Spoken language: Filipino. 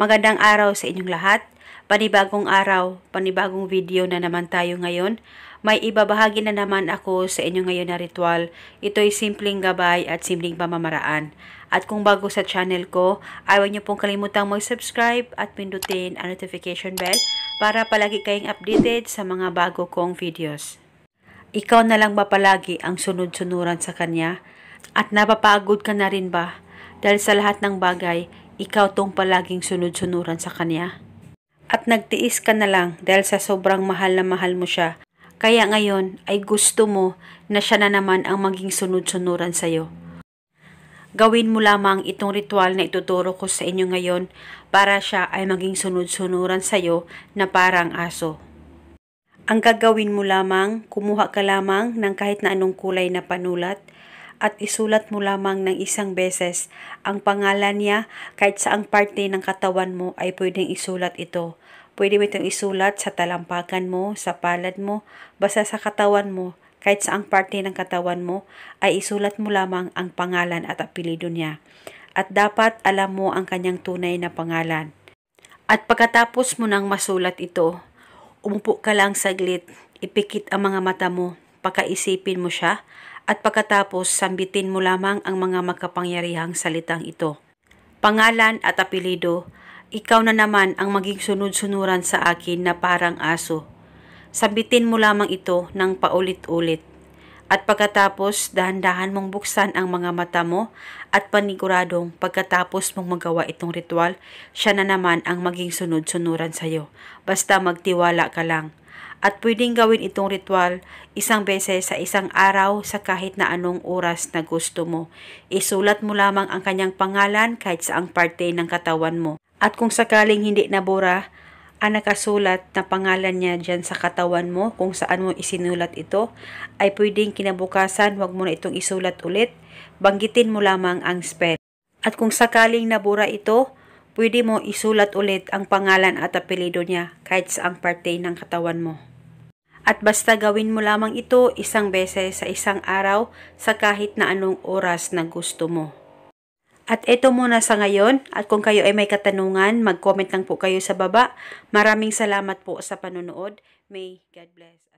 Magandang araw sa inyong lahat. Panibagong araw, panibagong video na naman tayo ngayon. May ibabahagi na naman ako sa inyo ngayon na ritual. Ito'y simpleng gabay at simpleng pamamaraan. At kung bago sa channel ko, ayaw niyo pong kalimutang mag-subscribe at pindutin ang notification bell para palagi kayong updated sa mga bago kong videos. Ikaw na lang ba palagi ang sunod-sunuran sa kanya? At napapagod ka na rin ba? Dahil sa lahat ng bagay, ikaw tong palaging sunod-sunuran sa kanya. At nagtiis ka na lang dahil sa sobrang mahal na mahal mo siya. Kaya ngayon ay gusto mo na siya na naman ang maging sunod-sunuran sa'yo. Gawin mo lamang itong ritual na ituturo ko sa inyo ngayon para siya ay maging sunod-sunuran sa'yo na parang aso. Ang gagawin mo lamang, kumuha ka lamang ng kahit na anong kulay na panulat at isulat mo lamang ng isang beses ang pangalan niya. Kahit saang parte ng katawan mo ay pwedeng isulat ito. Pwede mo itong isulat sa talampakan mo, sa palad mo, basta sa katawan mo. Kahit saang parte ng katawan mo ay isulat mo lamang ang pangalan at apelyido niya. At dapat alam mo ang kanyang tunay na pangalan. At pagkatapos mo nang masulat ito, umupo ka lang saglit, ipikit ang mga mata mo, pakaisipin mo siya, at pagkatapos sambitin mo lamang ang mga makapangyarihang salitang ito. Pangalan at apelyido, ikaw na naman ang maging sunod-sunuran sa akin na parang aso. Sambitin mo lamang ito ng paulit-ulit. At pagkatapos dahan-dahan mong buksan ang mga mata mo at paniguradong pagkatapos mong magawa itong ritual, siya na naman ang maging sunod-sunuran sa iyo. Basta magtiwala ka lang. At pwedeng gawin itong ritual isang beses sa isang araw sa kahit na anong oras na gusto mo. Isulat mo lamang ang kanyang pangalan kahit saang parte ng katawan mo. At kung sakaling hindi nabura ang nakasulat na pangalan niya dyan sa katawan mo, kung saan mo isinulat ito, ay pwedeng kinabukasan wag mo na itong isulat ulit, banggitin mo lamang ang spell. At kung sakaling nabura ito, pwede mo isulat ulit ang pangalan at apelyido niya kahit saang parte ng katawan mo. At basta gawin mo lamang ito isang beses sa isang araw sa kahit na anong oras na gusto mo. At ito muna sa ngayon, at kung kayo ay may katanungan, mag-comment lang po kayo sa baba. Maraming salamat po sa panonood. May God bless.